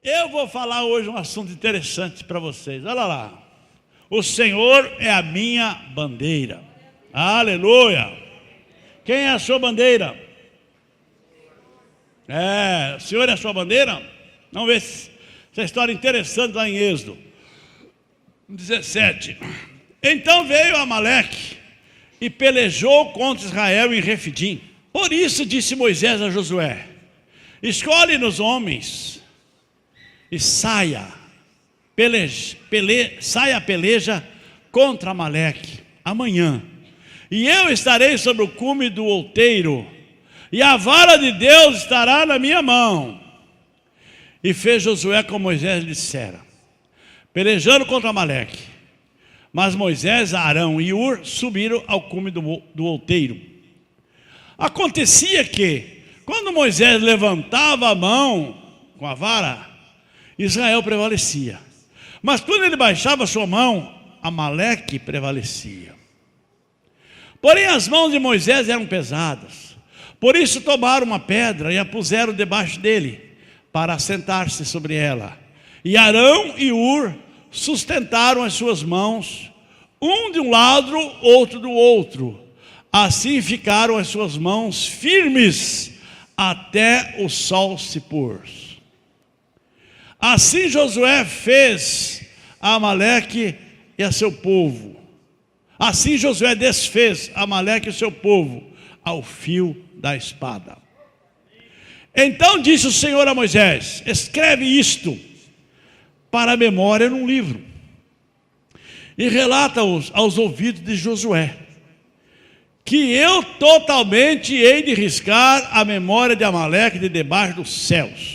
Eu vou falar hoje um assunto interessante para vocês. Olha lá. O Senhor é a minha bandeira. Aleluia. Quem é a sua bandeira? O Senhor é a sua bandeira? Vamos ver essa história interessante lá em Êxodo 17. Então veio Amaleque e pelejou contra Israel em Refidim. Por isso disse Moisés a Josué: escolhe-nos homens e saia a peleja contra Amaleque amanhã, e eu estarei sobre o cume do outeiro, e a vara de Deus estará na minha mão. E fez Josué como Moisés lhe dissera, pelejando contra Amaleque. Mas Moisés, Arão e Ur subiram ao cume do outeiro. Acontecia que, quando Moisés levantava a mão com a vara, Israel prevalecia. Mas quando ele baixava a sua mão, Amaleque prevalecia. Porém as mãos de Moisés eram pesadas. Por isso tomaram uma pedra e a puseram debaixo dele, para assentar-se sobre ela. E Arão e Ur sustentaram as suas mãos, um de um lado, outro do outro. Assim ficaram as suas mãos firmes até o sol se pôr. Assim Josué fez a Amaleque e a seu povo. Assim Josué desfez Amaleque e seu povo ao fio da espada. Então disse o Senhor a Moisés: escreve isto para a memória num livro, e relata-os aos ouvidos de Josué, que eu totalmente hei de riscar a memória de Amaleque de debaixo dos céus.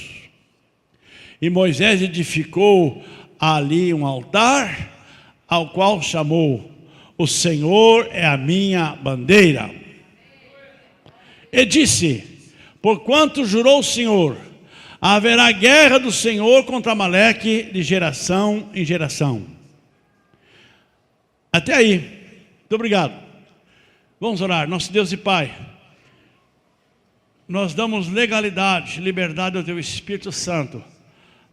E Moisés edificou ali um altar, ao qual chamou: o Senhor é a minha bandeira. E disse: porquanto jurou o Senhor, haverá guerra do Senhor contra Amaleque de geração em geração. Até aí, muito obrigado. Vamos orar. Nosso Deus e Pai, nós damos legalidade, liberdade ao Teu Espírito Santo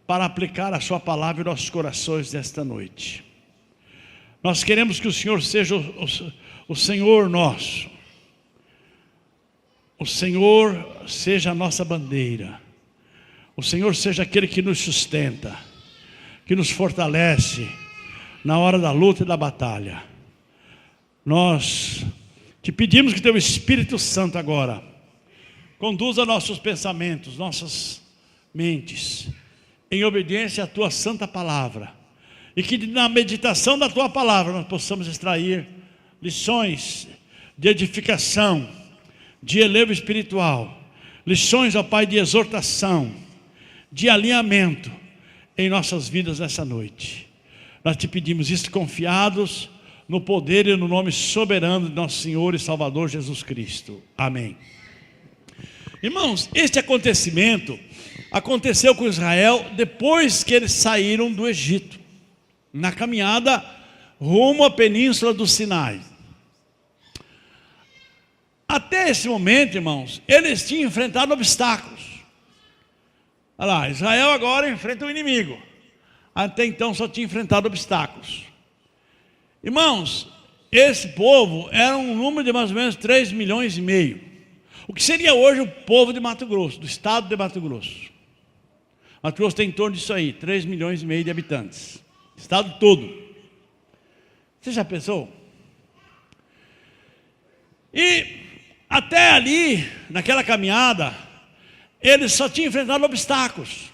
para aplicar a Sua palavra em nossos corações nesta noite. Nós queremos que o Senhor seja o Senhor nosso. O Senhor seja a nossa bandeira. O Senhor seja aquele que nos sustenta, que nos fortalece na hora da luta e da batalha. Nós te pedimos que Teu Espírito Santo agora conduza nossos pensamentos, nossas mentes, em obediência à Tua santa palavra, e que na meditação da Tua palavra nós possamos extrair lições de edificação, de elevo espiritual, lições, ó Pai, de exortação, de alinhamento em nossas vidas nessa noite. Nós te pedimos isso confiados no poder e no nome soberano de nosso Senhor e Salvador Jesus Cristo. Amém. Irmãos, este acontecimento aconteceu com Israel depois que eles saíram do Egito, na caminhada rumo à península do Sinai. Até esse momento, irmãos, eles tinham enfrentado obstáculos. Olha lá, Israel agora enfrenta o inimigo. Até então só tinha enfrentado obstáculos. Irmãos, esse povo era um número de mais ou menos 3,5 milhões. O que seria hoje o povo de Mato Grosso, do estado de Mato Grosso. Mato Grosso tem em torno disso aí, 3,5 milhões de habitantes. Estado todo. Você já pensou? E até ali, naquela caminhada, eles só tinham enfrentado obstáculos.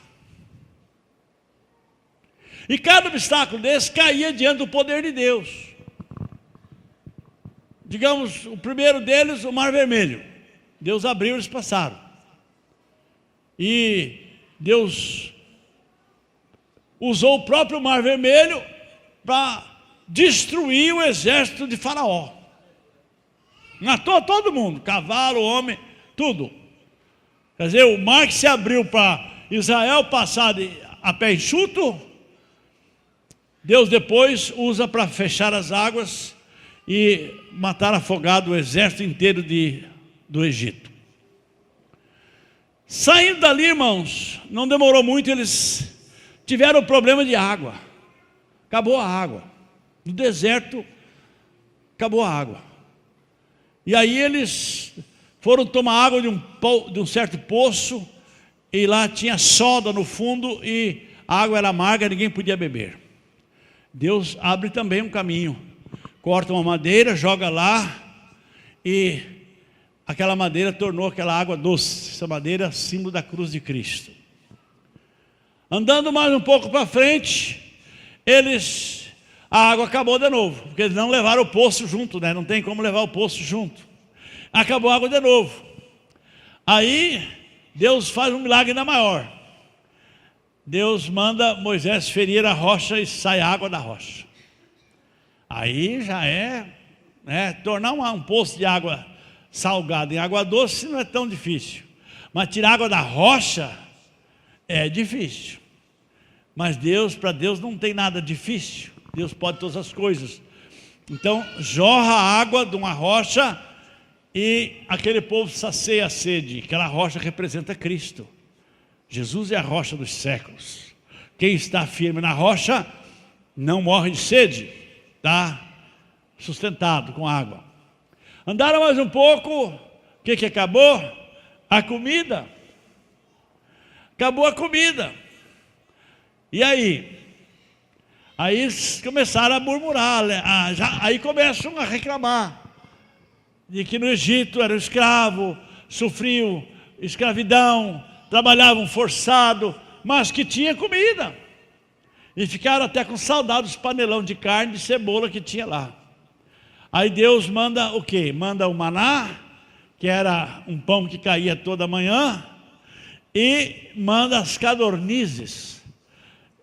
E cada obstáculo desse caía diante do poder de Deus. Digamos, o primeiro deles, o Mar Vermelho. Deus abriu, eles passaram. E Deus usou o próprio Mar Vermelho para destruir o exército de Faraó. Matou todo mundo, cavalo, homem, tudo. Quer dizer, o mar que se abriu para Israel passar a pé enxuto, Deus depois usa para fechar as águas e matar afogado o exército inteiro do Egito. Saindo dali, irmãos, não demorou muito, eles tiveram problema de água. Acabou a água. No deserto, acabou a água. E aí eles foram tomar água de um certo poço, e lá tinha soda no fundo, e a água era amarga, ninguém podia beber. Deus abre também um caminho. Corta uma madeira, joga lá, e aquela madeira tornou aquela água doce. Essa madeira, símbolo da cruz de Cristo. Andando mais um pouco para frente, a água acabou de novo, porque eles não levaram o poço junto, né? Não tem como levar o poço junto. Acabou a água de novo. Aí Deus faz um milagre ainda maior. Deus manda Moisés ferir a rocha e sai água da rocha. Aí já tornar um poço de água salgada em água doce não é tão difícil. Mas tirar água da rocha é difícil. Mas para Deus não tem nada difícil. Deus pode todas as coisas. Então jorra a água de uma rocha e aquele povo sacia a sede. Aquela rocha representa Cristo. Jesus é a rocha dos séculos. Quem está firme na rocha não morre de sede, está sustentado com água. Andaram mais um pouco, o que acabou? A comida. Acabou a comida. E aí? Aí eles começaram a murmurar, aí começam a reclamar de que no Egito eram escravos, sofriam escravidão, trabalhavam forçado, mas que tinha comida. E ficaram até com saudade dos panelão de carne, de cebola que tinha lá. Aí Deus manda o quê? Manda o maná, que era um pão que caía toda manhã, e manda as codornizes.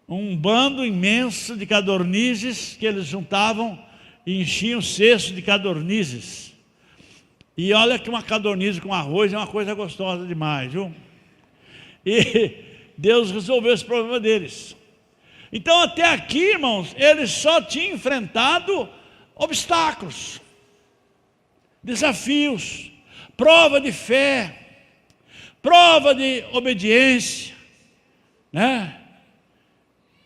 Um bando imenso de codornizes que eles juntavam e enchiam o cesto de codornizes. E olha que uma codorniz com arroz é uma coisa gostosa demais, viu? E Deus resolveu esse problema deles. Então até aqui, irmãos, eles só tinham enfrentado obstáculos, desafios, prova de fé, prova de obediência, né?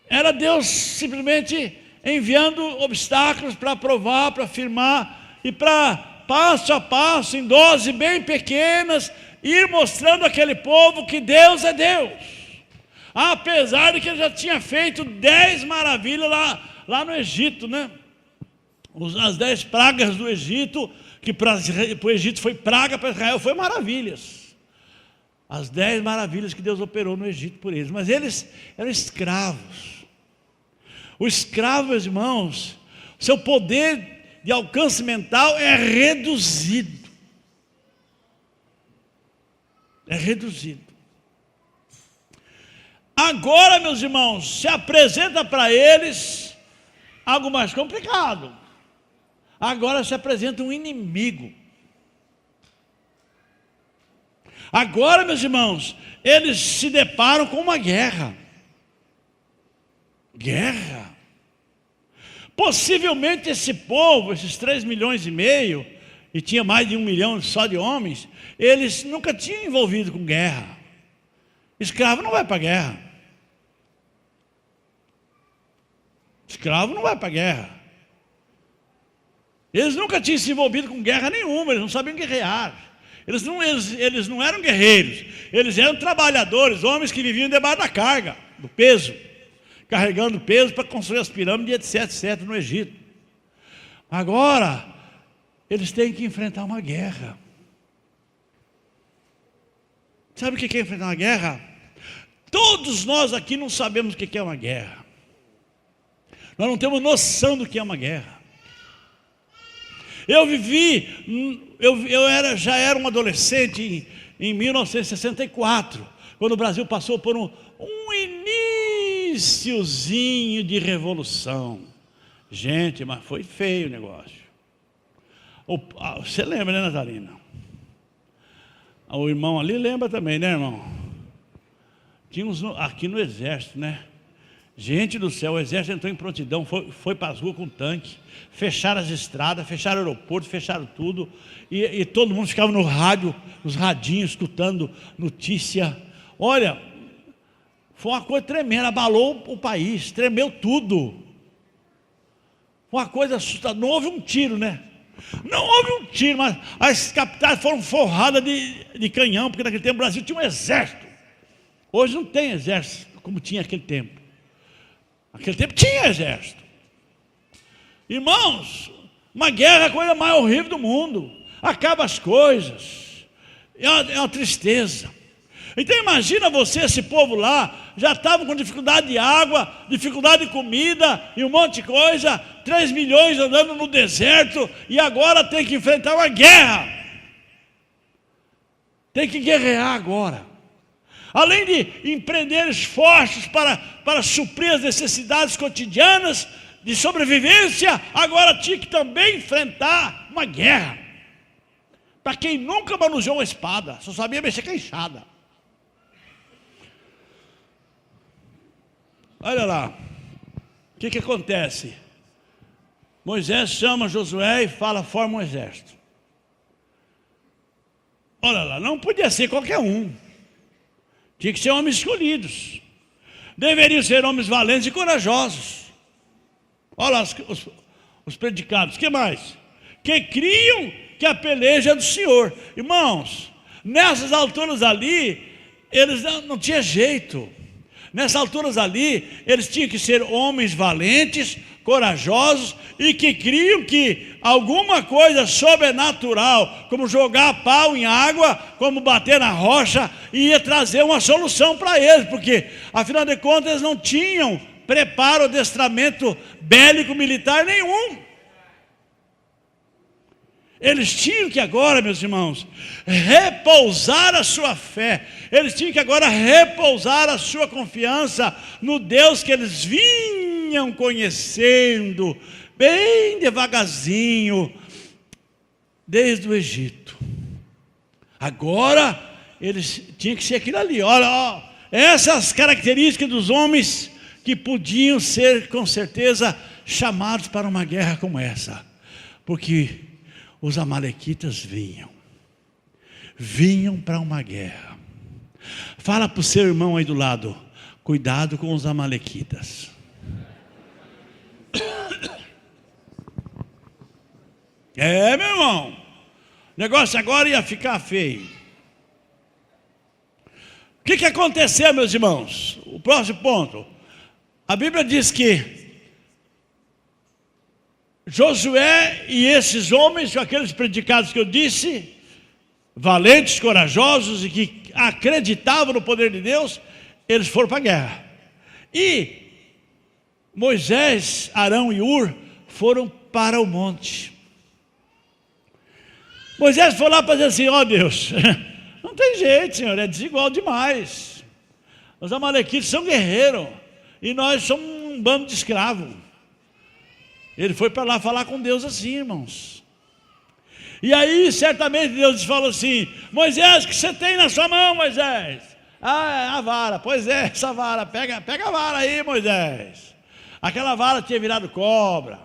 Era Deus simplesmente enviando obstáculos para provar, para afirmar e para passo a passo, em doses bem pequenas, ir mostrando àquele povo que Deus é Deus. Apesar de que ele já tinha feito 10 maravilhas lá no Egito, né? As 10 pragas do Egito, que para o Egito foi praga, para Israel foi maravilhas. As 10 maravilhas que Deus operou no Egito por eles. Mas eles eram escravos. O escravo, meus irmãos, seu poder de alcance mental é reduzido. É reduzido. Agora, meus irmãos, se apresenta para eles algo mais complicado. Agora se apresenta um inimigo. Agora, meus irmãos, eles se deparam com uma guerra. Guerra. Possivelmente esse povo, esses 3,5 milhões, e tinha mais de 1 milhão só de homens, eles nunca tinham envolvido com guerra. Escravo não vai para a guerra. Escravo não vai para a guerra. Eles nunca tinham se envolvido com guerra nenhuma, eles não sabiam guerrear. Eles não eram guerreiros, eles eram trabalhadores, homens que viviam debaixo da carga, do peso, carregando peso para construir as pirâmides, etc, no Egito. Agora, eles têm que enfrentar uma guerra. Sabe o que é enfrentar uma guerra? Todos nós aqui não sabemos o que é uma guerra. Nós não temos noção do que é uma guerra. Eu já era um adolescente em 1964, quando o Brasil passou por um iniciozinho de revolução. Gente, mas foi feio o negócio. Você lembra, né, Natalina? O irmão ali lembra também, né, irmão? Tínhamos aqui no exército, né? Gente do céu, o exército entrou em prontidão, foi para as ruas com tanque, fecharam as estradas, fecharam o aeroporto, fecharam tudo, e todo mundo ficava no rádio, nos radinhos, escutando notícia. Olha, Foi uma coisa tremenda, abalou o país, tremeu tudo. Foi uma coisa assustadora. Não houve um tiro, né? Não houve um tiro, mas as capitais foram forradas de canhão, porque naquele tempo o Brasil tinha um exército. Hoje não tem exército como tinha naquele tempo. Naquele tempo tinha exército. Irmãos, uma guerra é a coisa mais horrível do mundo. Acaba as coisas. É uma tristeza. Então imagina você, esse povo lá, já estava com dificuldade de água, dificuldade de comida e um monte de coisa, 3 milhões andando no deserto, e agora tem que enfrentar uma guerra. Tem que guerrear agora. Além de empreender esforços para suprir as necessidades cotidianas de sobrevivência, agora tinha que também enfrentar uma guerra. Para quem nunca manuseou uma espada, só sabia mexer com a enxada. Olha lá, o que acontece? Moisés chama Josué e forma um exército. Olha lá, não podia ser qualquer um. Tinha que ser homens escolhidos. Deveriam ser homens valentes e corajosos. Olha lá os predicados. O que mais? Que criam que a peleja é do Senhor. Irmãos, nessas alturas ali, eles não tinha jeito. Nessas alturas ali, eles tinham que ser homens valentes, corajosos e que criam que alguma coisa sobrenatural, como jogar pau em água, como bater na rocha, ia trazer uma solução para eles, porque afinal de contas eles não tinham preparo, adestramento bélico militar nenhum. Eles tinham que agora, meus irmãos, repousar a sua fé. Eles tinham que agora repousar a sua confiança no Deus que eles vinham conhecendo, bem devagarzinho, desde o Egito. Agora, eles tinham que ser aquilo ali. Olha, ó, essas características dos homens que podiam ser, com certeza, chamados para uma guerra como essa. Porque os amalequitas vinham para uma guerra. Fala para o seu irmão aí do lado, cuidado com os amalequitas. Meu irmão, o negócio agora ia ficar feio. O que aconteceu, meus irmãos? O próximo ponto. A Bíblia diz que Josué e esses homens, com aqueles predicados que eu disse, valentes, corajosos e que acreditavam no poder de Deus, eles foram para a guerra. E Moisés, Arão e Ur foram para o monte. Moisés foi lá para dizer assim: ó Deus, não tem jeito, Senhor, é desigual demais. Os amalequitas são guerreiros e nós somos um bando de escravos. Ele foi para lá falar com Deus assim, irmãos. E aí, certamente, Deus falou assim: Moisés, o que você tem na sua mão, Moisés? Ah, é a vara. Pois é, essa vara. Pega a vara aí, Moisés. Aquela vara tinha virado cobra.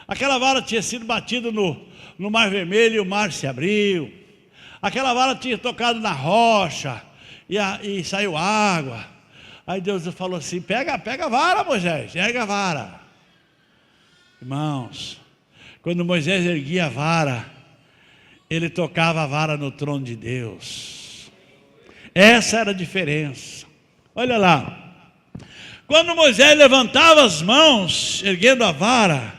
Aquela vara tinha sido batida no Mar Vermelho e o mar se abriu. Aquela vara tinha tocado na rocha e saiu água. Aí Deus falou assim: pega a vara, Moisés, pega a vara. Irmãos, quando Moisés erguia a vara, ele tocava a vara no trono de Deus. Essa era a diferença. Olha lá, quando Moisés levantava as mãos, erguendo a vara,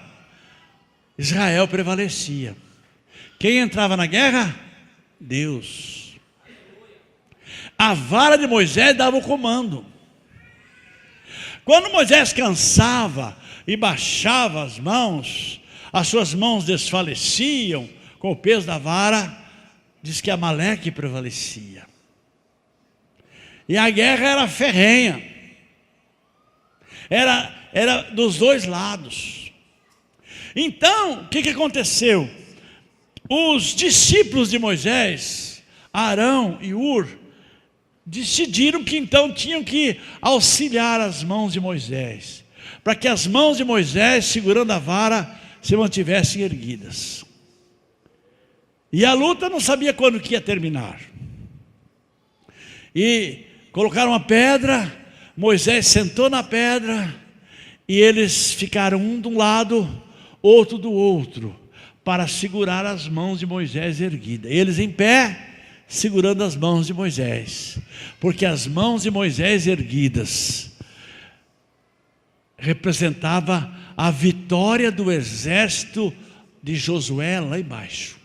Israel prevalecia. Quem entrava na guerra? Deus. A vara de Moisés dava o comando. Quando Moisés cansava e baixava as mãos, as suas mãos desfaleciam com o peso da vara, diz que Amaleque prevalecia. E a guerra era ferrenha, era dos dois lados. Então, o que aconteceu? Os discípulos de Moisés, Arão e Ur, decidiram que então tinham que auxiliar as mãos de Moisés, para que as mãos de Moisés, segurando a vara, se mantivessem erguidas. E a luta não sabia quando que ia terminar. E colocaram uma pedra, Moisés sentou na pedra, e eles ficaram um de um lado, outro do outro, para segurar as mãos de Moisés erguidas. Eles em pé, segurando as mãos de Moisés, porque as mãos de Moisés erguidas representava a vitória do exército de Josué lá embaixo.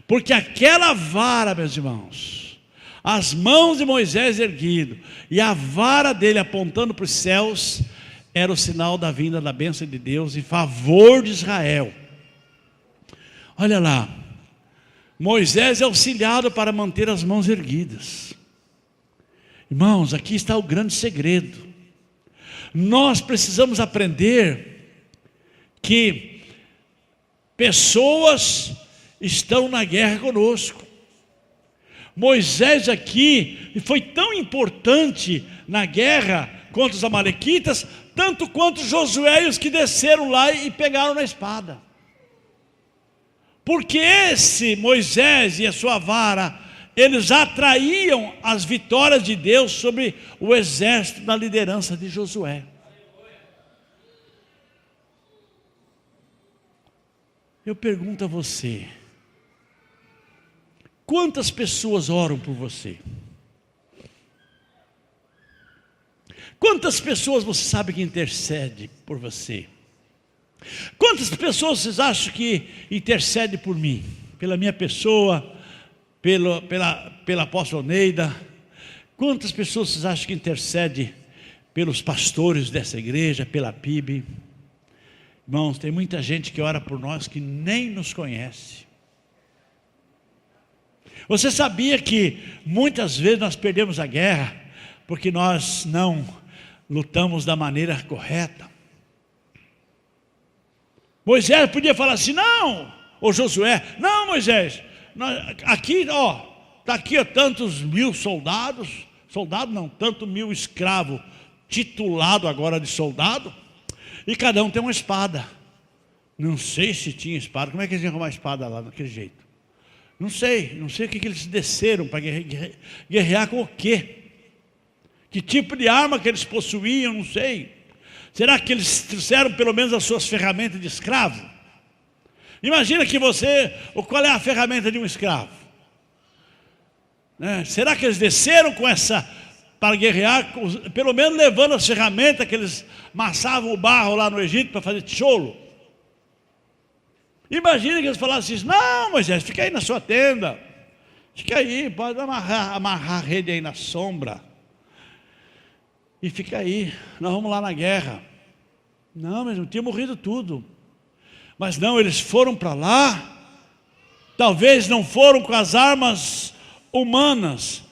Porque aquela vara, meus irmãos, as mãos de Moisés erguidas e a vara dele apontando para os céus, era o sinal da vinda da bênção de Deus em favor de Israel. Olha lá, Moisés é auxiliado para manter as mãos erguidas. Irmãos, aqui está o grande segredo. Nós precisamos aprender que pessoas estão na guerra conosco. Moisés aqui foi tão importante na guerra contra os amalequitas, tanto quanto Josué e os que desceram lá e pegaram na espada. Porque esse Moisés e a sua vara, eles atraíam as vitórias de Deus sobre o exército da liderança de Josué. Eu pergunto a você, quantas pessoas oram por você? Quantas pessoas você sabe que intercede por você? Quantas pessoas vocês acham que intercede por mim? Pela minha pessoa, pela apóstola Neida? Quantas pessoas vocês acham que intercede pelos pastores dessa igreja, pela PIB? Irmãos, tem muita gente que ora por nós que nem nos conhece. Você sabia que muitas vezes nós perdemos a guerra porque nós não lutamos da maneira correta? Moisés podia falar assim, não, ou Josué, não Moisés, aqui está aqui tantos mil soldados, tanto mil escravos, titulado agora de soldado, e cada um tem uma espada. Não sei se tinha espada, como é que eles iam arrumar espada lá daquele jeito? Não sei o que eles desceram para guerrear com o quê? Que tipo de arma que eles possuíam, não sei. Será que eles trouxeram pelo menos as suas ferramentas de escravo? Imagina que qual é a ferramenta de um escravo? Será que eles desceram com essa, para guerrear, pelo menos levando as ferramentas que eles amassavam o barro lá no Egito para fazer tijolo? Imagina que eles falassem assim, não Moisés, fica aí na sua tenda, fica aí, pode amarrar a rede aí na sombra, e fica aí, nós vamos lá na guerra. Não, mas não tinha morrido tudo. Mas não, eles foram para lá, talvez não foram com as armas humanas,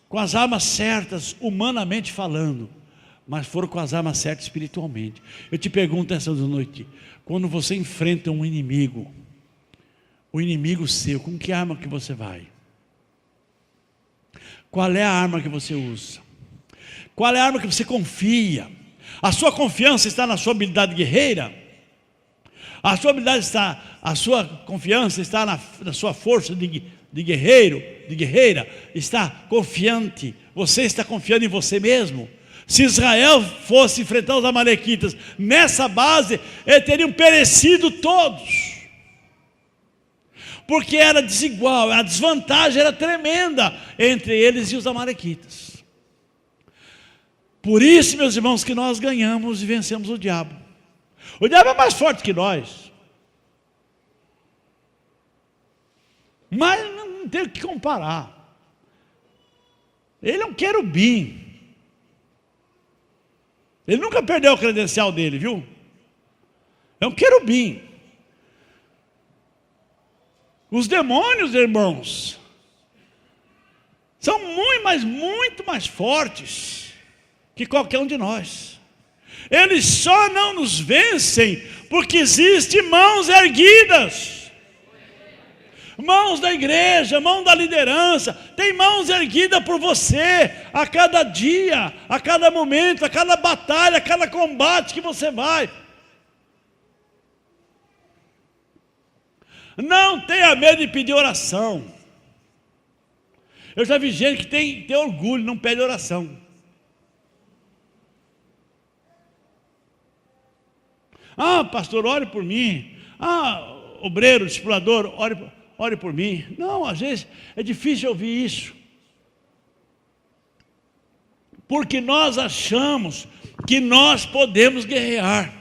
com as armas certas, humanamente falando, mas foram com as armas certas espiritualmente. Eu te pergunto essa noite, quando você enfrenta um inimigo, o inimigo seu, com que arma que você vai? Qual é a arma que você usa? Qual é a arma que você confia? A sua confiança está na sua habilidade guerreira? A sua confiança está na sua força de guerreiro, de guerreira? Está confiante? Você está confiando em você mesmo? Se Israel fosse enfrentar os amalequitas nessa base, eles teriam perecido todos. Porque era desigual, a desvantagem era tremenda entre eles e os amalequitas. Por isso, meus irmãos, que nós ganhamos e vencemos o diabo. O diabo é mais forte que nós. Mas não tem o que comparar. Ele é um querubim. Ele nunca perdeu o credencial dele, viu? É um querubim. Os demônios, irmãos, são muito mais fortes que qualquer um de nós. Eles só não nos vencem porque existem mãos erguidas. Mãos da igreja, mão da liderança, tem mãos erguidas por você, a cada dia, a cada momento, a cada batalha, a cada combate que você vai. Não tenha medo de pedir oração. Eu já vi gente que tem orgulho, não pede oração. Ah, pastor, ore por mim. Ah, obreiro, discipulador, ore por mim. Não, às vezes é difícil ouvir isso. Porque nós achamos que nós podemos guerrear,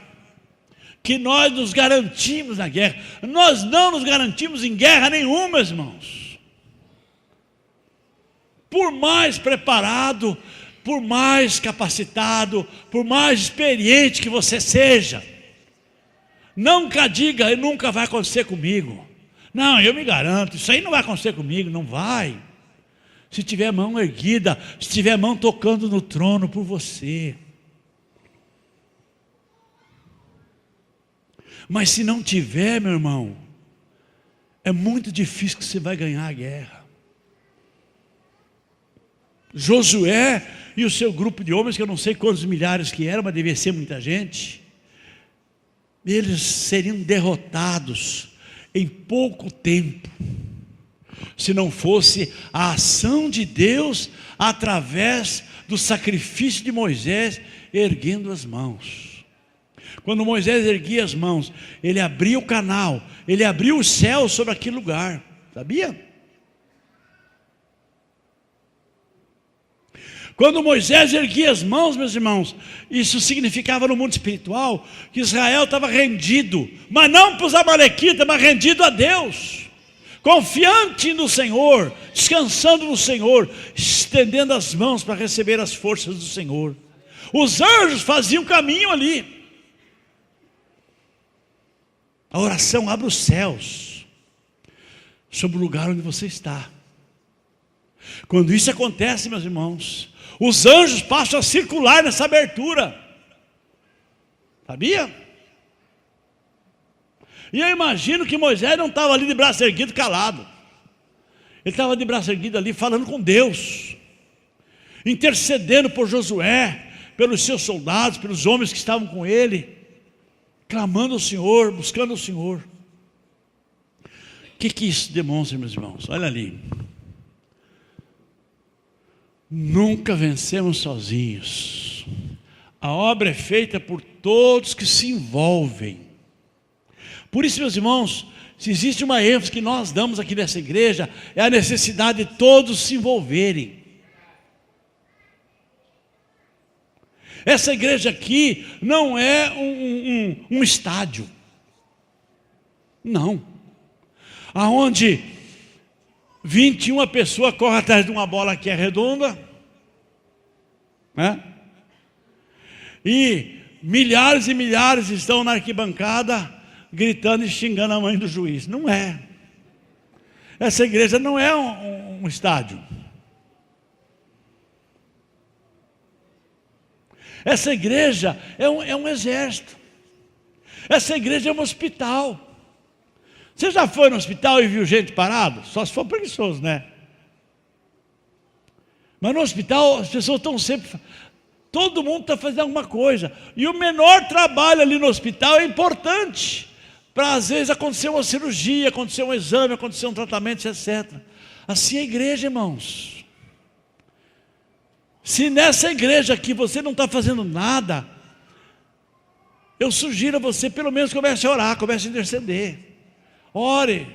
que nós nos garantimos na guerra. Nós não nos garantimos em guerra nenhuma, irmãos. Por mais preparado, por mais capacitado, por mais experiente que você seja, nunca diga, nunca vai acontecer comigo. Não, eu me garanto, isso aí não vai acontecer comigo, não vai. Se tiver a mão erguida, se tiver a mão tocando no trono por você. Mas se não tiver, meu irmão, é muito difícil que você vai ganhar a guerra. Josué e o seu grupo de homens, que eu não sei quantos milhares que eram, mas devia ser muita gente, eles seriam derrotados em pouco tempo, se não fosse a ação de Deus através do sacrifício de Moisés erguendo as mãos. Quando Moisés erguia as mãos, ele abria o canal, ele abria o céu sobre aquele lugar, sabia? Quando Moisés erguia as mãos, meus irmãos, isso significava no mundo espiritual que Israel estava rendido, mas não para os amalequitas, mas rendido a Deus, confiante no Senhor, descansando no Senhor, estendendo as mãos para receber as forças do Senhor. Os anjos faziam caminho ali. A oração abre os céus sobre o lugar onde você está. Quando isso acontece, meus irmãos, os anjos passam a circular nessa abertura. Sabia? E eu imagino que Moisés não estava ali de braço erguido calado. Ele estava de braço erguido ali falando com Deus, intercedendo por Josué, pelos seus soldados, pelos homens que estavam com ele, clamando ao Senhor, buscando o Senhor. O que isso demonstra, meus irmãos? Olha ali. Nunca vencemos sozinhos. A obra é feita por todos que se envolvem. Por isso, meus irmãos, se existe uma ênfase que nós damos aqui nessa igreja, é a necessidade de todos se envolverem. Essa igreja aqui não é um estádio. Não. Aonde 21 pessoas correm atrás de uma bola que é redonda, né? E milhares e milhares estão na arquibancada gritando e xingando a mãe do juiz. Não é. Essa igreja não é um estádio. Essa igreja é um exército. Essa igreja é um hospital. Você já foi no hospital e viu gente parado? Só se for preguiçoso, né? Mas no hospital as pessoas estão sempre... Todo mundo está fazendo alguma coisa. E o menor trabalho ali no hospital é importante. Para às vezes acontecer uma cirurgia, acontecer um exame, acontecer um tratamento, etc. Assim é a igreja, irmãos. Se nessa igreja aqui você não está fazendo nada, eu sugiro a você, pelo menos comece a orar, comece a interceder. Ore,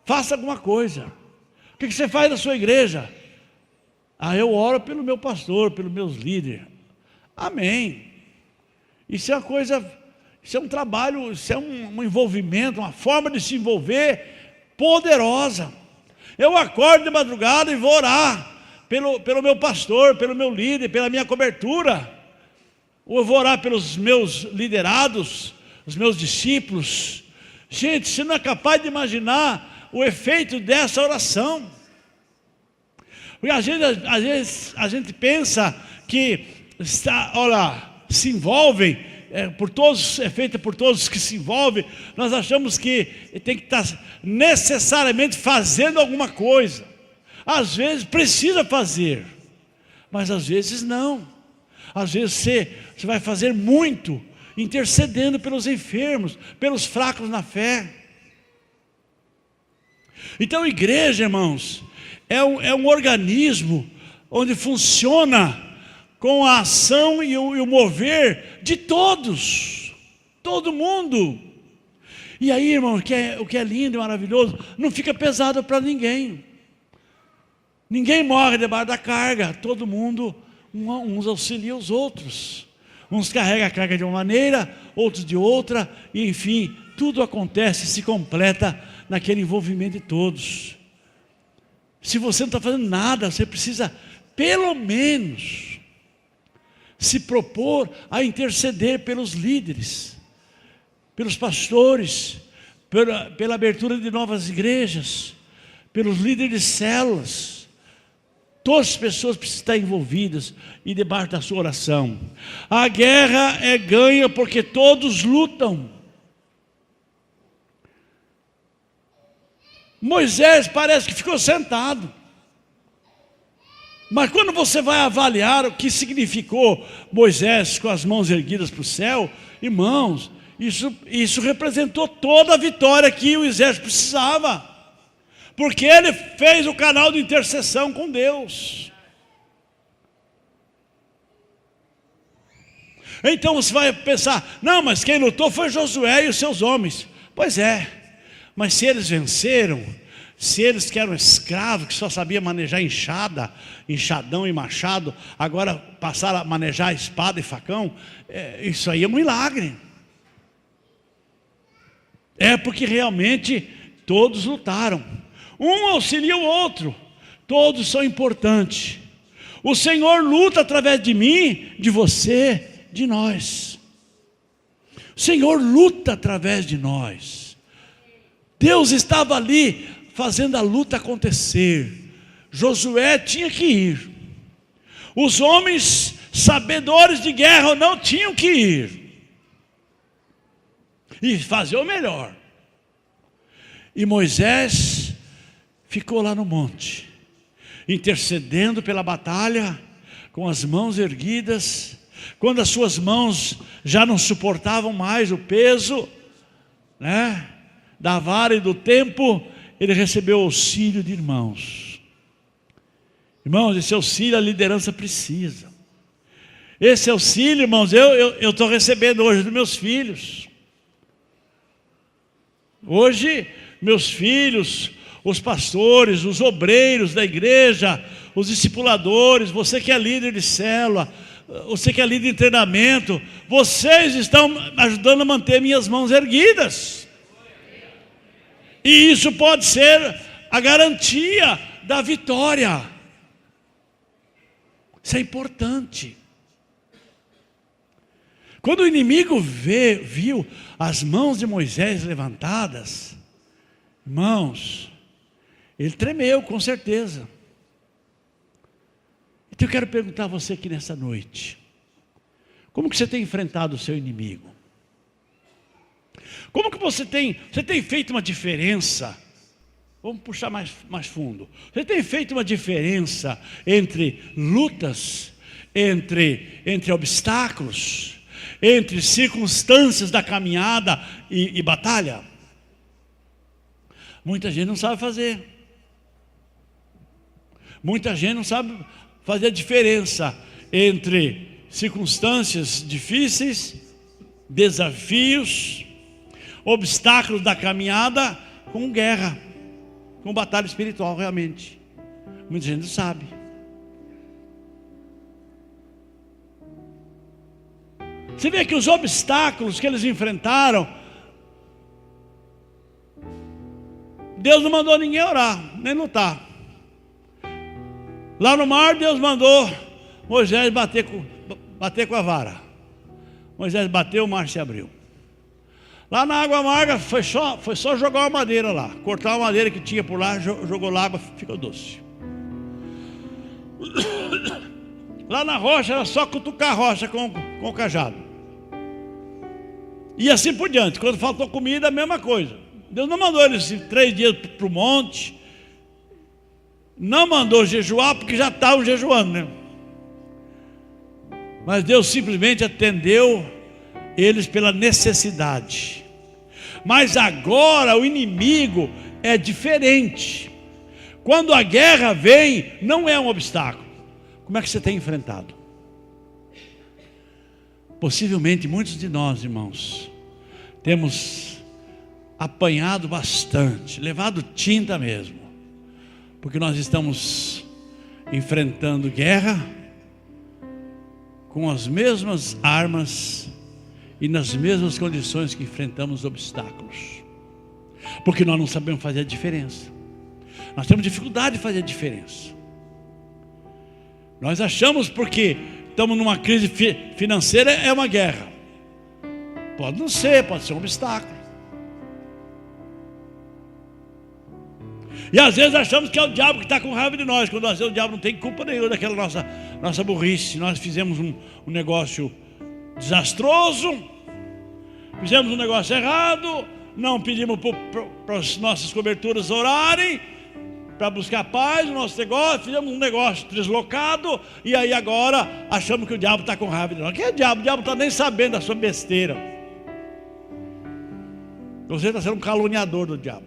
faça alguma coisa. O que você faz na sua igreja? Eu oro pelo meu pastor, pelos meus líderes. Amém. Isso é uma coisa, isso é um trabalho, isso é um envolvimento, uma forma de se envolver poderosa. Eu acordo de madrugada e vou orar pelo meu pastor, pelo meu líder, pela minha cobertura. Ou eu vou orar pelos meus liderados, os meus discípulos. Gente, você não é capaz de imaginar o efeito dessa oração. Porque às vezes a gente pensa que se envolvem, é feita por todos que se envolvem. Nós achamos que tem que estar necessariamente fazendo alguma coisa. Às vezes precisa fazer, mas às vezes não. Às vezes você vai fazer muito, intercedendo pelos enfermos, pelos fracos na fé. Então igreja, irmãos, é um organismo onde funciona com a ação e o mover de todos, todo mundo. E aí, irmão, o que é lindo e maravilhoso, não fica pesado para ninguém. Ninguém morre debaixo da carga, todo mundo, uns auxiliam os outros. Uns carregam a carga de uma maneira, outros de outra, e enfim, tudo acontece e se completa naquele envolvimento de todos. Se você não está fazendo nada, você precisa, pelo menos, se propor a interceder pelos líderes, pelos pastores, pela abertura de novas igrejas, pelos líderes de células. Todas as pessoas precisam estar envolvidas e debaixo da sua oração. A guerra é ganha porque todos lutam. Moisés parece que ficou sentado. Mas quando você vai avaliar o que significou Moisés com as mãos erguidas para o céu, irmãos, isso representou toda a vitória que o exército precisava. Porque ele fez o canal de intercessão com Deus. Então você vai pensar, não, mas quem lutou foi Josué e os seus homens. Pois é, mas se eles venceram, se eles que eram escravos, que só sabiam manejar enxadão e machado, agora passaram a manejar espada e facão, isso aí é um milagre. É porque realmente todos lutaram. Um auxilia o outro, todos são importantes. O Senhor luta através de mim, de você, de nós. O Senhor luta através de nós. Deus estava ali fazendo a luta acontecer. Josué tinha que ir. Os homens sabedores de guerra não tinham que ir. E fazer o melhor. E Moisés ficou lá no monte, intercedendo pela batalha, com as mãos erguidas. Quando as suas mãos já não suportavam mais o peso, da vara e do tempo, ele recebeu auxílio de irmãos. Irmãos, esse auxílio a liderança precisa. Esse auxílio, irmãos, eu estou recebendo hoje dos meus filhos. Hoje, meus filhos, os pastores, os obreiros da igreja, os discipuladores, você que é líder de célula, você que é líder de treinamento, vocês estão ajudando a manter minhas mãos erguidas. E isso pode ser a garantia da vitória. Isso é importante. Quando o inimigo viu as mãos de Moisés levantadas, irmãos, ele tremeu, com certeza. Então eu quero perguntar a você aqui nessa noite, como que você tem enfrentado o seu inimigo? Como que você tem feito uma diferença? Vamos puxar mais fundo. Você tem feito uma diferença entre lutas, entre obstáculos, entre circunstâncias da caminhada e batalha? Muita gente não sabe fazer. Muita gente não sabe fazer a diferença entre circunstâncias difíceis, desafios, obstáculos da caminhada com guerra, com batalha espiritual realmente. Muita gente não sabe. Você vê que os obstáculos que eles enfrentaram, Deus não mandou ninguém orar, nem lutar. Lá no mar, Deus mandou Moisés bater com a vara. Moisés bateu, o mar se abriu. Lá na água amarga, foi só jogar uma madeira lá. Cortar uma madeira que tinha por lá, jogou lá, a água ficou doce. Lá na rocha, era só cutucar a rocha com o cajado. E assim por diante. Quando faltou comida, a mesma coisa. Deus não mandou eles 3 dias para o monte. Não mandou jejuar, porque já estavam jejuando, né? Mas Deus simplesmente atendeu eles pela necessidade. Mas agora o inimigo é diferente. Quando a guerra vem, não é um obstáculo. Como é que você tem enfrentado? Possivelmente muitos de nós, irmãos, temos apanhado bastante, levado tinta mesmo, porque nós estamos enfrentando guerra com as mesmas armas e nas mesmas condições que enfrentamos obstáculos, porque nós não sabemos fazer a diferença. Nós temos dificuldade de fazer a diferença. Nós achamos porque estamos numa crise financeira, é uma guerra. Pode não ser, pode ser um obstáculo. E às vezes achamos que é o diabo que está com raiva de nós, quando às vezes o diabo não tem culpa nenhuma daquela nossa burrice. Nós fizemos um negócio desastroso, fizemos um negócio errado, não pedimos para as nossas coberturas orarem, para buscar paz no nosso negócio, fizemos um negócio deslocado, e aí agora achamos que o diabo está com raiva de nós. Quem é o diabo? O diabo não está nem sabendo da sua besteira. Você está sendo um caluniador do diabo.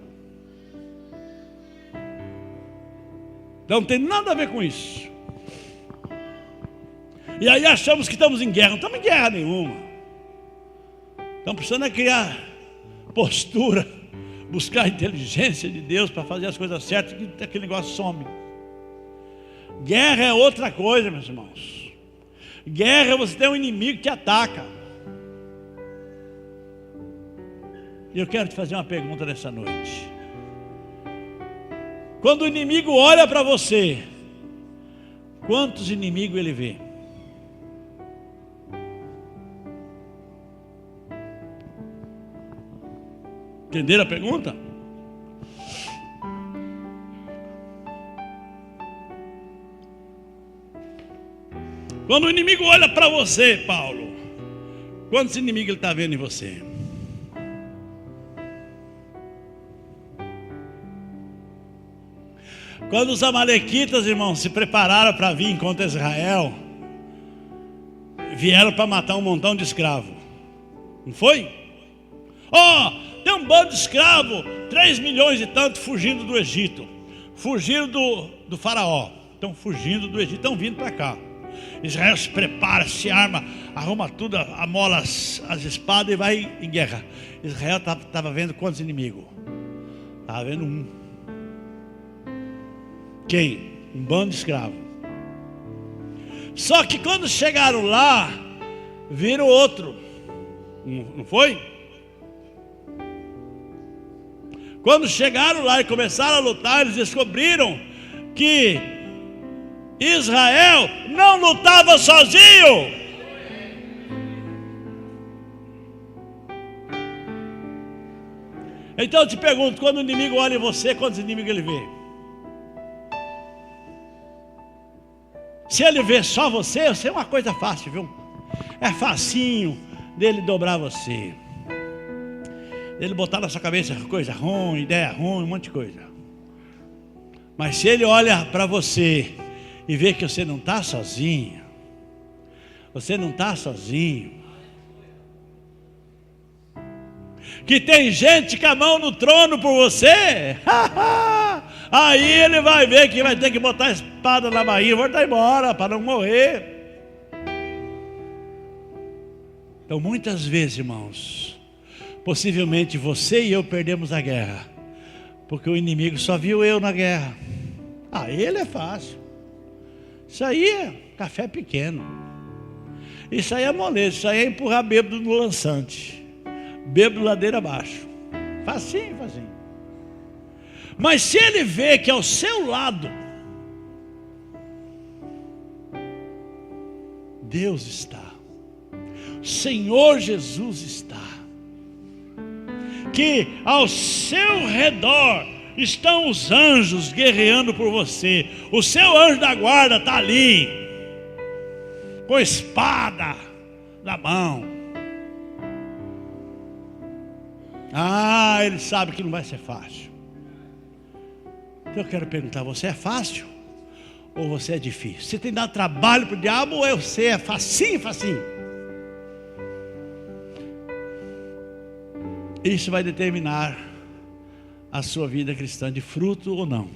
Então não tem nada a ver com isso. E aí achamos que estamos em guerra. Não estamos em guerra nenhuma. Estamos precisando criar postura, buscar a inteligência de Deus para fazer as coisas certas, que aquele negócio some. Guerra é outra coisa, meus irmãos. Guerra é você ter um inimigo que te ataca. E eu quero te fazer uma pergunta nessa noite. Quando o inimigo olha para você, quantos inimigos ele vê? Entenderam a pergunta? Quando o inimigo olha para você, Paulo, quantos inimigos ele está vendo em você? Quando os amalequitas, irmãos, se prepararam para vir contra Israel, vieram para matar um montão de escravos, não foi? Tem um bando de escravos, 3 milhões e tanto fugindo do Egito, fugindo do faraó, estão fugindo do Egito, estão vindo para cá. Israel se prepara, se arma, arruma tudo, amola as espadas e vai em guerra. Israel estava vendo quantos inimigos? Estava vendo um. Quem? Um bando de escravos. Só que quando chegaram lá, viram outro. Não foi? Quando chegaram lá e começaram a lutar, eles descobriram que Israel não lutava sozinho. Então eu te pergunto, quando o inimigo olha em você, quantos inimigos ele vê? Se ele vê só você é uma coisa fácil, viu? É facinho dele dobrar você, dele botar na sua cabeça coisa ruim, ideia ruim, um monte de coisa. Mas se ele olha para você e vê que você não está sozinho, você não está sozinho, que tem gente com a mão no trono por você, aí ele vai ver que vai ter que botar a espada na barriga e voltar embora para não morrer. Então muitas vezes, irmãos, possivelmente você e eu perdemos a guerra, porque o inimigo só viu eu na guerra. Ele é fácil. Isso aí é café pequeno. Isso aí é moleza, isso aí é empurrar bêbado no lançante, bêbado ladeira abaixo. Facinho, facinho. Mas se ele vê que ao seu lado Deus está, o Senhor Jesus está, que ao seu redor estão os anjos guerreando por você, o seu anjo da guarda está ali, com a espada na mão. Ele sabe que não vai ser fácil. Então eu quero perguntar, você é fácil ou você é difícil? Você tem dado trabalho para o diabo ou você é facinho, facinho? Isso vai determinar a sua vida cristã de fruto ou não.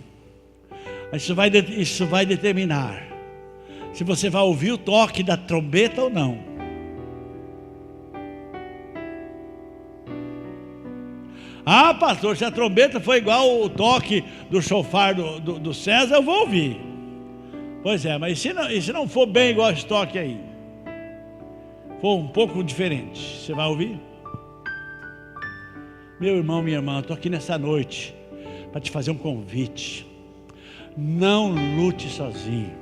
Isso vai determinar se você vai ouvir o toque da trombeta ou não. Ah, pastor, se a trombeta for igual o toque do chofar do César, eu vou ouvir. Pois é, mas e se não for bem igual esse toque aí? For um pouco diferente, você vai ouvir? Meu irmão, minha irmã, eu estou aqui nessa noite para te fazer um convite. Não lute sozinho.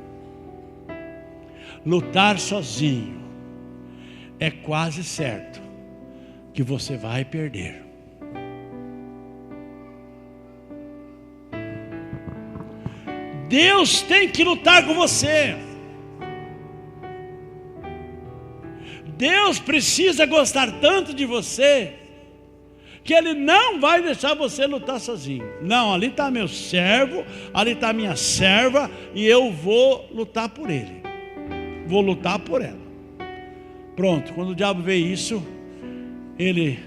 Lutar sozinho é quase certo que você vai perder. Deus tem que lutar com você. Deus precisa gostar tanto de você que Ele não vai deixar você lutar sozinho. Não, ali está meu servo, ali está minha serva, e eu vou lutar por ele. Vou lutar por ela. Pronto, quando o diabo vê isso, ele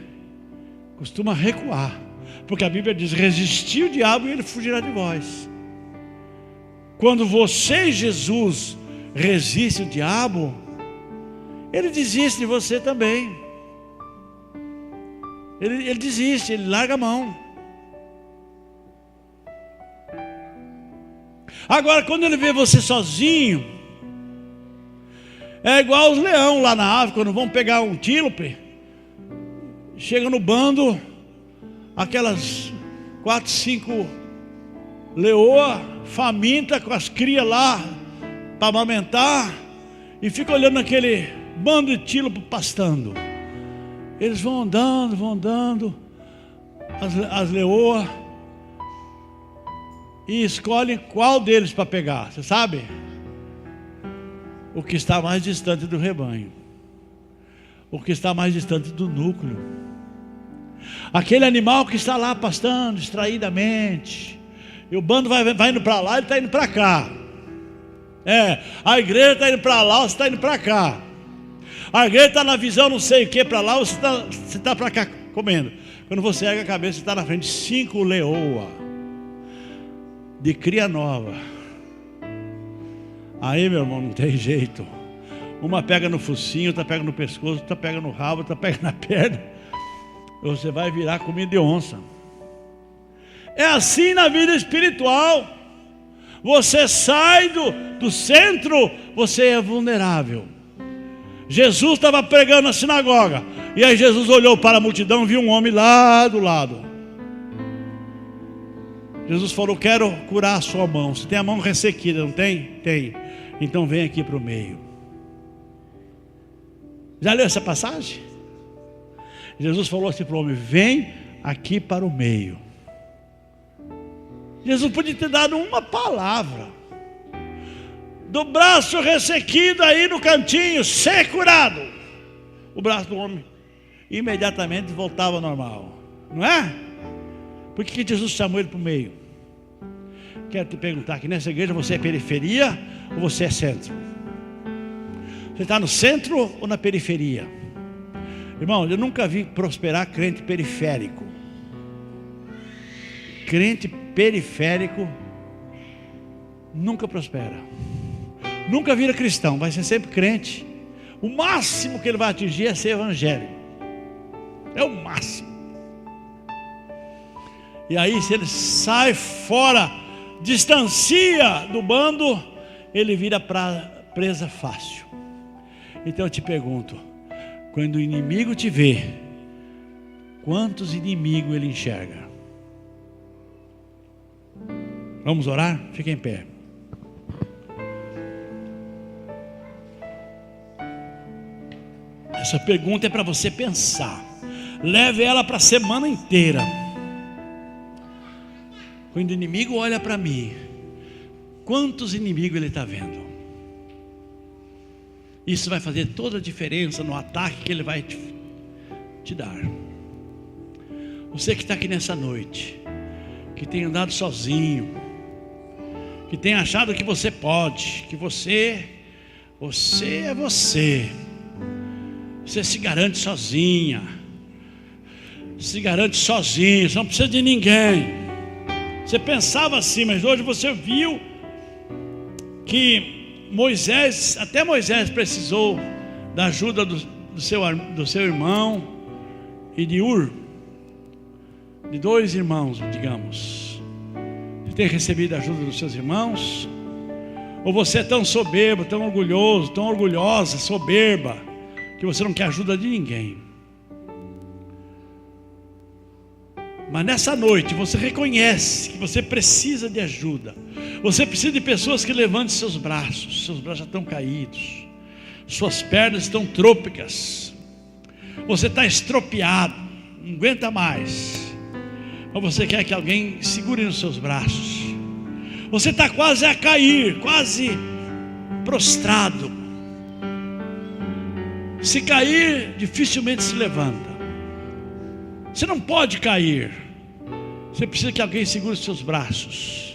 costuma recuar, porque a Bíblia diz: resistir o diabo e ele fugirá de vós. Quando você e Jesus resistem o diabo, ele desiste de você também. Ele desiste, ele larga a mão. Agora, quando ele vê você sozinho, é igual os leões lá na África, quando vão pegar um antílope, chega no bando, aquelas 4, 5 leoa faminta com as crias lá para amamentar, e fica olhando aquele bando de antílope pastando. Eles vão andando, as leoas, e escolhem qual deles para pegar, você sabe? O que está mais distante do rebanho, o que está mais distante do núcleo, aquele animal que está lá pastando distraidamente, e o bando vai indo para lá, ele está indo para cá. A igreja está indo para lá, você está indo para cá. A igreja está na visão não sei o que para lá, você está para cá comendo. Quando você ergue a cabeça, você está na frente de 5 leoas de cria nova. Aí, meu irmão, não tem jeito. Uma pega no focinho, outra pega no pescoço, outra pega no rabo, outra pega na perna. Você vai virar comida de onça. É assim na vida espiritual. Você sai do centro, você é vulnerável. Jesus estava pregando na sinagoga, e aí Jesus olhou para a multidão e viu um homem lá do lado. Jesus falou: quero curar a sua mão. Você tem a mão ressequida, não tem? Tem. Então vem aqui para o meio. Já leu essa passagem? Jesus falou assim para o homem: vem aqui para o meio. Jesus podia ter dado uma palavra. Do braço ressequido aí no cantinho, ser curado. O braço do homem imediatamente voltava ao normal. Não é? Por que Jesus chamou ele para o meio? Quero te perguntar, que nessa igreja você é periferia ou você é centro? Você está no centro ou na periferia? Irmão, eu nunca vi prosperar crente periférico. Crente periférico nunca prospera. Nunca vira cristão, vai ser sempre crente. O máximo que ele vai atingir é ser evangélico. É o máximo. E aí, se ele sai fora, distancia do bando, ele vira presa fácil. Então eu te pergunto: quando o inimigo te vê, quantos inimigos ele enxerga? Vamos orar? Fique em pé. Essa pergunta é para você pensar. Leve ela para a semana inteira. Quando o inimigo olha para mim, quantos inimigos ele está vendo? Isso vai fazer toda a diferença no ataque que ele vai te dar. Você que está aqui nessa noite, que tem andado sozinho, que tem achado que você pode, que você é você. Você se garante sozinha. Se garante sozinho, você não precisa de ninguém. Você pensava assim, mas hoje você viu que Moisés, até Moisés precisou da ajuda do seu irmão e de Ur, de dois irmãos, digamos. Você tem recebido a ajuda dos seus irmãos? Ou você é tão soberbo, tão orgulhoso, tão orgulhosa, soberba, que você não quer ajuda de ninguém? Mas nessa noite você reconhece que você precisa de ajuda. Você precisa de pessoas que levantem seus braços já estão caídos, suas pernas estão trôpicas, você está estropiado, não aguenta mais, mas você quer que alguém segure nos seus braços. Você está quase a cair, quase prostrado. Se cair, dificilmente se levanta. Você não pode cair. Você precisa que alguém segure os seus braços.